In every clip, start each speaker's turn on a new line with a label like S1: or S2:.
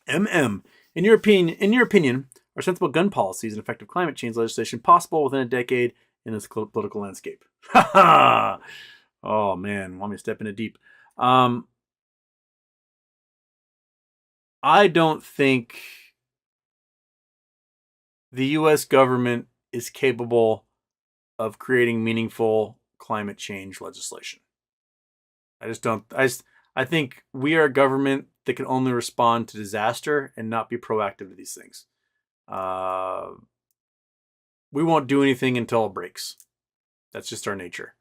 S1: MM. In your opinion, are sensible gun policies and effective climate change legislation possible within a decade in this political landscape? Ha ha! Oh man, want me to step into deep? Um, I don't think the U.S. government is capable of creating meaningful climate change legislation. I just don't. I think we are a government that can only respond to disaster and not be proactive to these things. Uh, we won't do anything until it breaks. That's just our nature.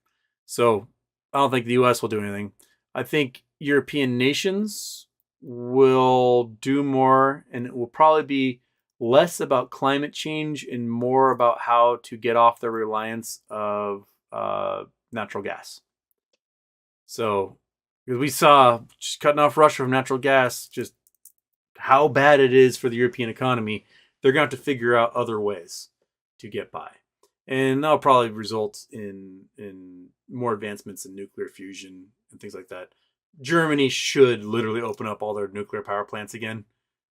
S1: So I don't think the U.S. will do anything. I think European nations will do more, and it will probably be less about climate change and more about how to get off the reliance of natural gas. So, because we saw just cutting off Russia from natural gas, just how bad it is for the European economy, they're going to have to figure out other ways to get by. And that'll probably result in more advancements in nuclear fusion and things like that. Germany should literally open up all their nuclear power plants again.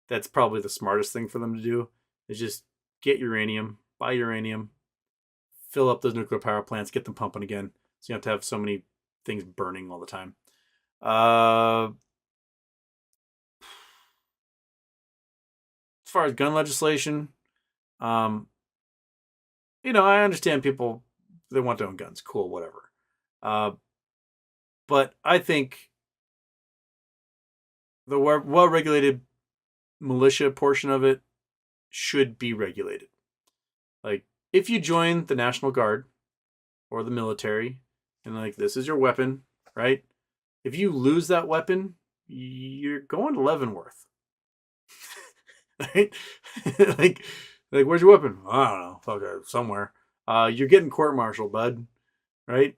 S1: That's probably the smartest thing for them to do, is just get uranium, buy uranium, fill up those nuclear power plants, get them pumping again. So you don't have to have so many things burning all the time. As far as gun legislation, um, I understand people, they want their own guns. Cool, whatever. Uh, but I think the well-regulated militia portion of it should be regulated. Like, if you join the National Guard or the military, and like this is your weapon, right? If you lose that weapon, you're going to Leavenworth, right? like, like where's your weapon? I don't know, okay, somewhere. You're getting court-martialed, bud, right?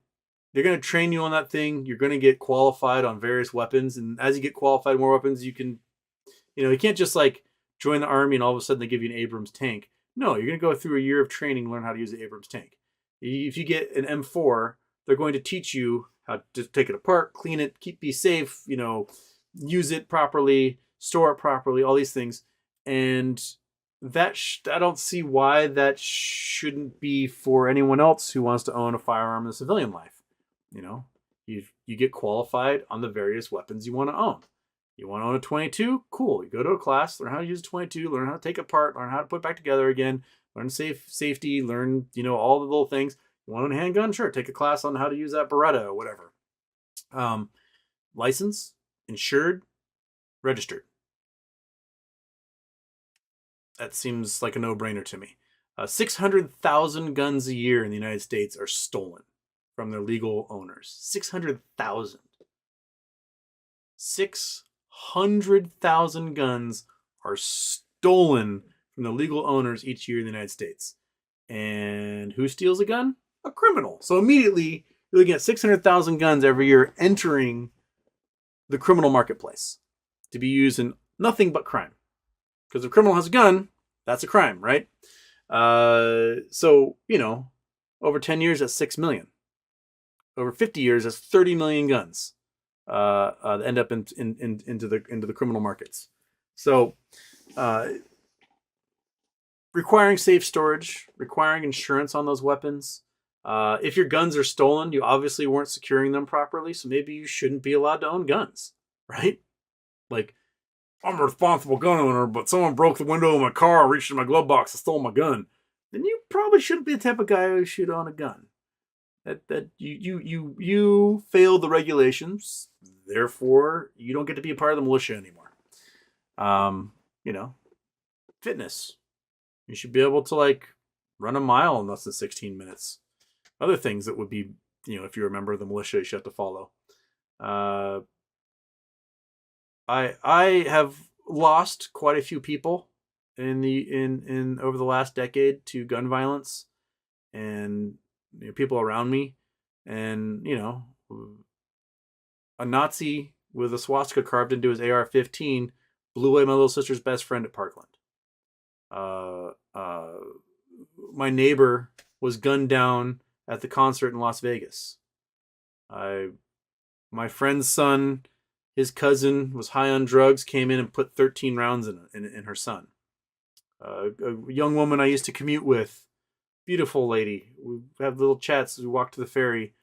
S1: They're going to train you on that thing. You're going to get qualified on various weapons, and as you get qualified on more weapons, you can, you can't just like join the army and all of a sudden they give you an Abrams tank. No, you're going to go through a year of training, learn how to use the Abrams tank. If you get an M4, they're going to teach you how to take it apart, clean it, be safe, use it properly, store it properly, all these things. And that I don't see why that shouldn't be for anyone else who wants to own a firearm in the civilian life. You get qualified on the various weapons you want to own. You want to own a 22? Cool. You go to a class, learn how to use a 22, learn how to take it apart, learn how to put it back together again, learn safety, learn, all the little things. You want to own a handgun? Sure. Take a class on how to use that Beretta or whatever. License, insured, registered. That seems like a no-brainer to me. 600,000 guns a year in the United States are stolen from their legal owners. 600,000. 600,000 guns are stolen from the legal owners each year in the United States. And who steals a gun? A criminal. So immediately, you're looking at 600,000 guns every year entering the criminal marketplace to be used in nothing but crime. Because if a criminal has a gun, that's a crime, right? So, over 10 years, that's 6 million. Over 50 years, that's 30 million guns that end up into the criminal markets. So, requiring safe storage, requiring insurance on those weapons. If your guns are stolen, you obviously weren't securing them properly, so maybe you shouldn't be allowed to own guns, right? Like, I'm a responsible gun owner, but someone broke the window of my car, reached in my glove box, and stole my gun. Then you probably shouldn't be the type of guy who should own a gun. That you failed the regulations, therefore you don't get to be a part of the militia anymore. Fitness. You should be able to run a mile in less than 16 minutes. Other things that would be, if you're a member of the militia, you should have to follow. I have lost quite a few people in over the last decade to gun violence, and people around me, and a Nazi with a swastika carved into his AR-15 blew away my little sister's best friend at Parkland. My neighbor was gunned down at the concert in Las Vegas. My friend's son, his cousin was high on drugs, came in and put 13 rounds in her son. A young woman I used to commute with, beautiful lady. We have little chats as we walk to the ferry,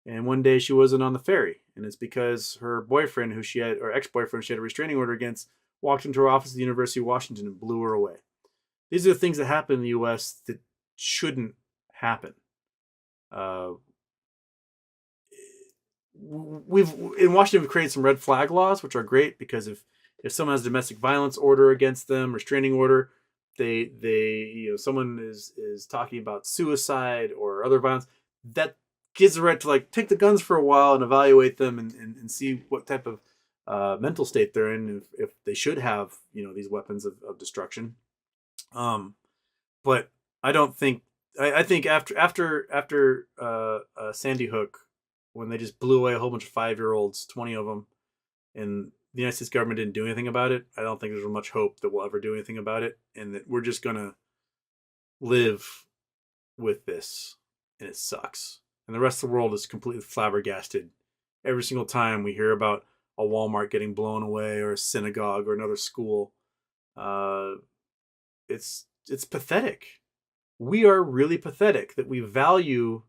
S1: and one day she wasn't on the ferry, and it's because her boyfriend, or ex-boyfriend, she had a restraining order against, walked into her office at the University of Washington and blew her away. These are the things that happen in the U.S. that shouldn't happen. In Washington, we've created some red flag laws, which are great because if someone has a domestic violence order against them, restraining order, someone is talking about suicide or other violence, that gives the right to like take the guns for a while and evaluate them and see what type of mental state they're in, if they should have these weapons of destruction. But I don't think I think after Sandy Hook, when they just blew away a whole bunch of 5-year-olds, 20 of them, and the United States government didn't do anything about it, I don't think there's much hope that we'll ever do anything about it, and that we're just gonna live with this, and it sucks. And the rest of the world is completely flabbergasted every single time we hear about a Walmart getting blown away or a synagogue or another school. It's pathetic. We are really pathetic that we value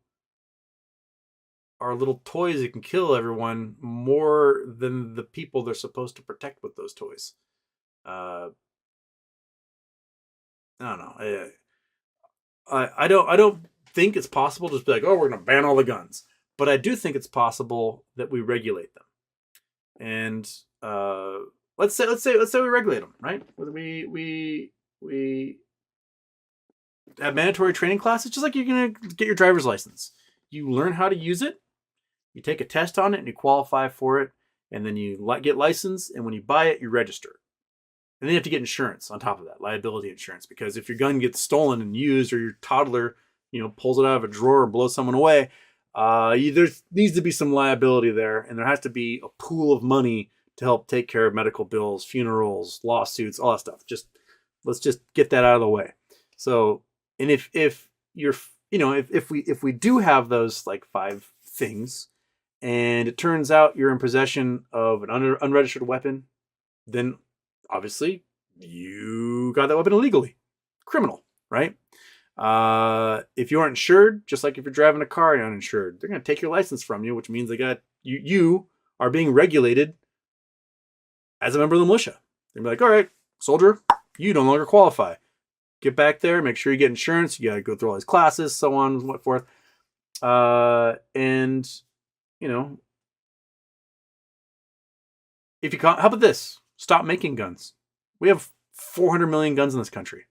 S1: our little toys that can kill everyone more than the people they're supposed to protect with those toys. I don't know. I don't think it's possible to just be like, oh, we're going to ban all the guns. But I do think it's possible that we regulate them. And let's say we regulate them, right? Whether we have mandatory training classes, just like you're going to get your driver's license. You learn how to use it. You take a test on it and you qualify for it, and then you get licensed, and when you buy it, you register. And then you have to get insurance on top of that, liability insurance, because if your gun gets stolen and used, or your toddler, pulls it out of a drawer and blows someone away, there needs to be some liability there, and there has to be a pool of money to help take care of medical bills, funerals, lawsuits, all that stuff. Let's just get that out of the way. So, and if you're, if we do have those like 5 things, and it turns out you're in possession of an unregistered weapon, then obviously you got that weapon illegally. Criminal, right? If you aren't insured, just like if you're driving a car and you're uninsured, they're going to take your license from you, which means you are being regulated as a member of the militia. They're like, all right, soldier, you no longer qualify. Get back there, make sure you get insurance. You got to go through all these classes, so on and so forth. And if you can't, how about this? Stop making guns. We have 400 million guns in this country.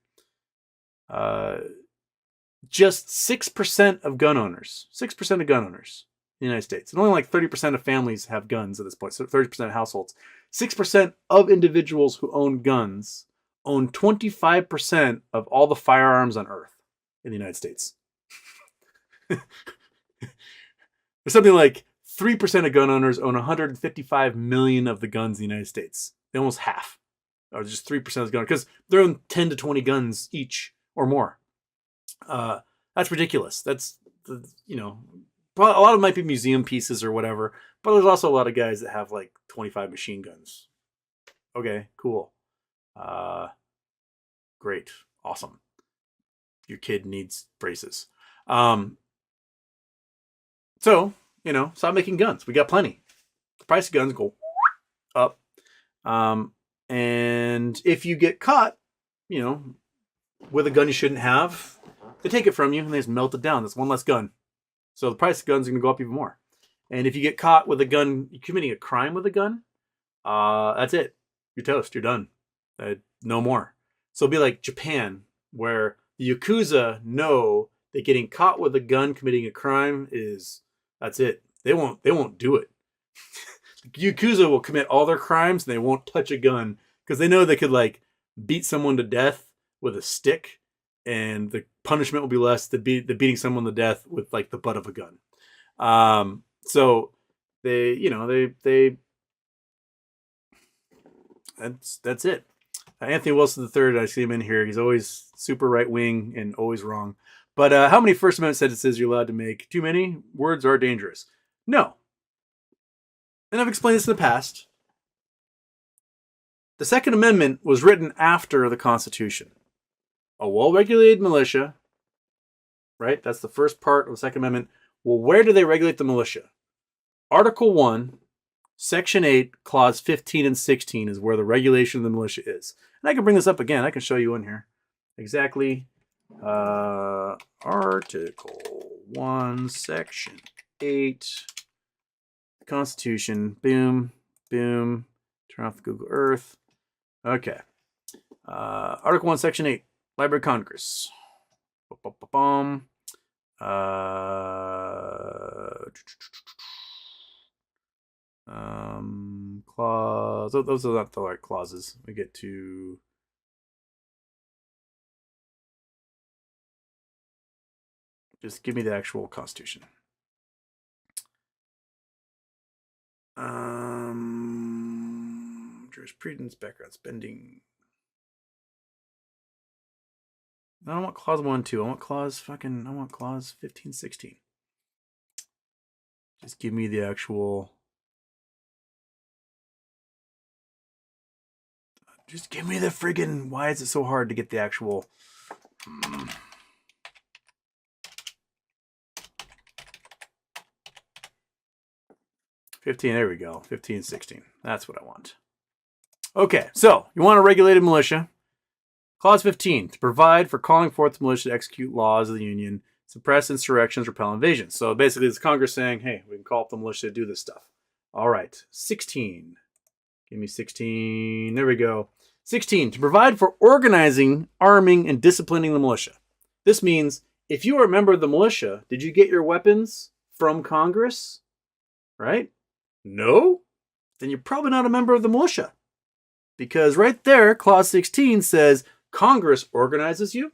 S1: Just 6% of gun owners, 6% of gun owners in the United States, and only like 30% of families have guns at this point. So 30% of households, 6% of individuals who own guns own 25% of all the firearms on Earth in the United States. There's something like 3% of gun owners own 155 million of the guns in the United States. They almost half, or just 3% of the guns, because they're on 10 to 20 guns each or more. That's ridiculous. That's a lot of them might be museum pieces or whatever, but there's also a lot of guys that have like 25 machine guns. Okay, cool. Great. Awesome. Your kid needs braces. So, stop making guns. We got plenty. The price of guns go up. And if you get caught, with a gun you shouldn't have, they take it from you and they just melt it down. That's one less gun. So the price of guns is going to go up even more. And if you get caught with a gun, you're committing a crime with a gun, that's it. You're toast. You're done. No more. So it'll be like Japan, where the Yakuza know that getting caught with a gun committing a crime that's it. They won't do it. The Yakuza will commit all their crimes and they won't touch a gun because they know they could like beat someone to death with a stick, and the punishment will be less than beating someone to death with like the butt of a gun. So that's it. Anthony Wilson III, I see him in here. He's always super right wing and always wrong. But how many First Amendment sentences are you allowed to make? Too many? Words are dangerous. No. And I've explained this in the past. the Second Amendment was written after the Constitution. A well-regulated militia, right? That's the first part of the Second Amendment. Well, where do they regulate the militia? Article 1, Section 8, Clause 15 and 16 is where the regulation of the militia is. And I can bring this up again. I can show you in here. Exactly. Article 1, Section 8, Constitution. Boom, boom. Turn off Google Earth. Okay. Article 1, Section 8, Library of Congress. Clause. Those are not the right clauses. We get to. Just give me the actual Constitution. Jurisprudence, background spending. I don't want clause 1, 2. I want clause 15, 16. Just give me the actual. Just give me the friggin'. Why is it so hard to get the actual? 15, there we go. 15, 16. That's what I want. Okay, so you want a regulated militia. Clause 15, to provide for calling forth the militia to execute laws of the Union, suppress insurrections, repel invasions. So basically it's Congress saying, hey, we can call up the militia to do this stuff. All right, 16. Give me 16. There we go. 16, to provide for organizing, arming, and disciplining the militia. This means if you are a member of the militia, did you get your weapons from Congress? Right? No? Then you're probably not a member of the militia. Because right there, Clause 16 says Congress organizes you,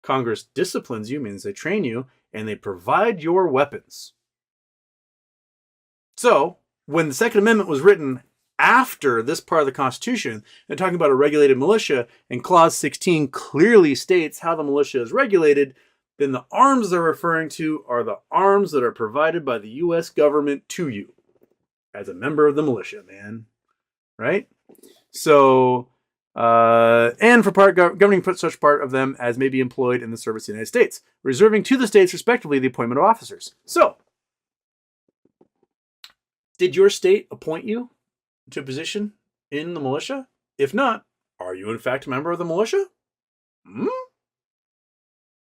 S1: Congress disciplines you, means they train you, and they provide your weapons. So, when the Second Amendment was written after this part of the Constitution, and talking about a regulated militia, and Clause 16 clearly states how the militia is regulated, then the arms they're referring to are the arms that are provided by the U.S. government to you as a member of the militia, man. Right? So, and for part governing such part of them as may be employed in the service of the United States, reserving to the states respectively the appointment of officers. So, did your state appoint you to a position in the militia? If not, are you in fact a member of the militia?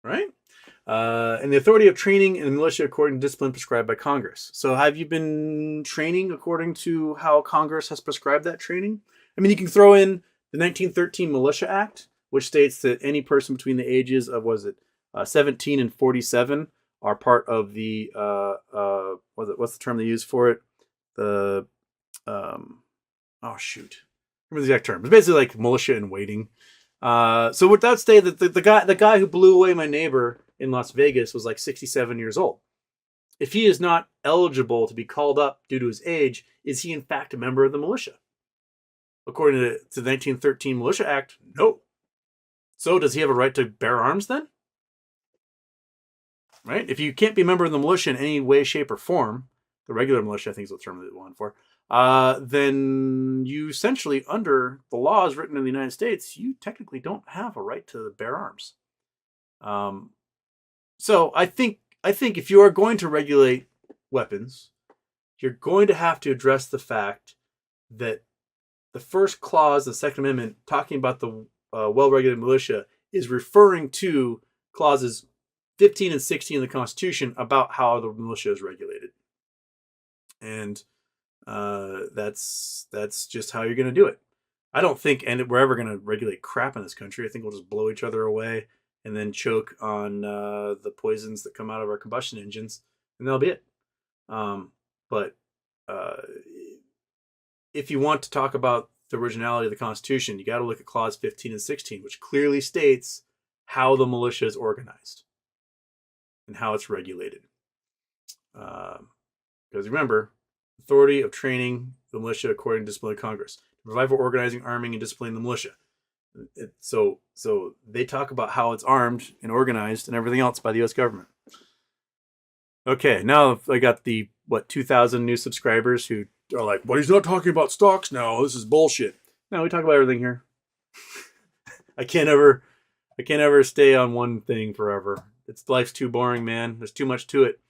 S1: Right? And the authority of training in the militia according to discipline prescribed by Congress. So have you been training according to how Congress has prescribed that training? I mean, you can throw in the 1913 Militia Act, which states that any person between the ages of, 17 and 47 are part of the, what's the term they use for it? The, remember the exact term. It's basically like militia in waiting. So with that state, that the guy who blew away my neighbor in Las Vegas was like 67 years old. If he is not eligible to be called up due to his age, is he in fact a member of the militia? According to the 1913 Militia Act, no. So does he have a right to bear arms then? Right? If you can't be a member of the militia in any way, shape, or form, the regular militia, I think is the term that they want for, then you essentially, under the laws written in the United States, you technically don't have a right to bear arms. So I think if you are going to regulate weapons, you're going to have to address the fact that the first clause of the Second Amendment, talking about the well-regulated militia, is referring to clauses 15 and 16 of the Constitution about how the militia is regulated. And that's just how you're going to do it. I don't think we're ever going to regulate crap in this country. I think we'll just blow each other away and then choke on the poisons that come out of our combustion engines, and that'll be it. But if you want to talk about the originality of the Constitution, you got to look at Clause 15 and 16, which clearly states how the militia is organized and how it's regulated. Because remember, authority of training the militia according to discipline of Congress, to provide for organizing, arming, and disciplining the militia. So they talk about how it's armed and organized and everything else by the U.S. government. Okay, now I got the 2,000 new subscribers who are like, "But he's not talking about stocks now. This is bullshit." No, we talk about everything here. I can't ever stay on one thing forever. Life's too boring, man. There's too much to it.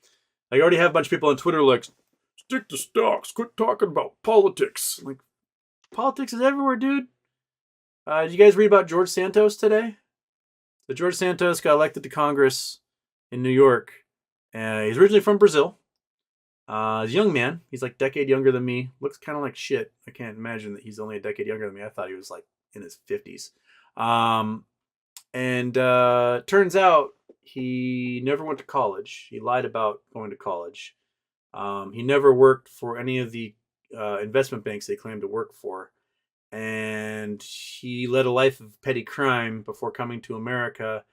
S1: I already have a bunch of people on Twitter like, stick to stocks, quit talking about politics. I'm like, politics is everywhere, dude. Did you guys read about George Santos today? So George Santos got elected to Congress in New York. He's originally from Brazil. He's a young man. He's like a decade younger than me. Looks kind of like shit. I can't imagine that he's only a decade younger than me. I thought he was like in his 50s. Turns out he never went to college. He lied about going to college. He never worked for any of the investment banks they claimed to work for. And he led a life of petty crime before coming to America.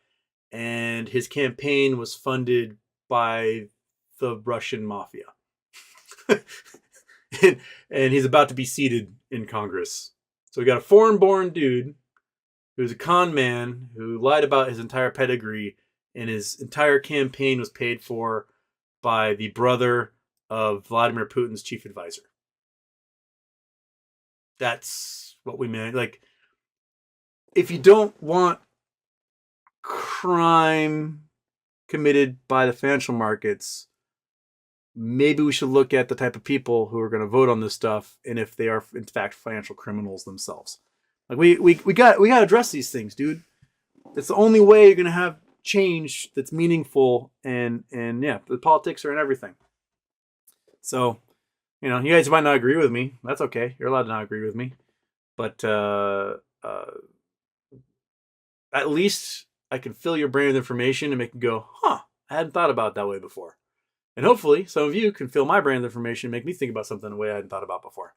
S1: And his campaign was funded by the Russian mafia. and he's about to be seated in Congress. So we got a foreign-born dude who's a con man who lied about his entire pedigree, and his entire campaign was paid for by the brother of Vladimir Putin's chief advisor. That's what we meant. Like, if you don't want crime committed by the financial markets, maybe we should look at the type of people who are going to vote on this stuff, and if they are in fact financial criminals themselves. Like we got to address these things, dude. It's the only way you're going to have change that's meaningful, and yeah, the politics are in everything. So, you guys might not agree with me. That's okay. You're allowed to not agree with me. But at least I can fill your brain with information and make you go, huh, I hadn't thought about it that way before. And hopefully some of you can fill my brain with information and make me think about something in a way I hadn't thought about before.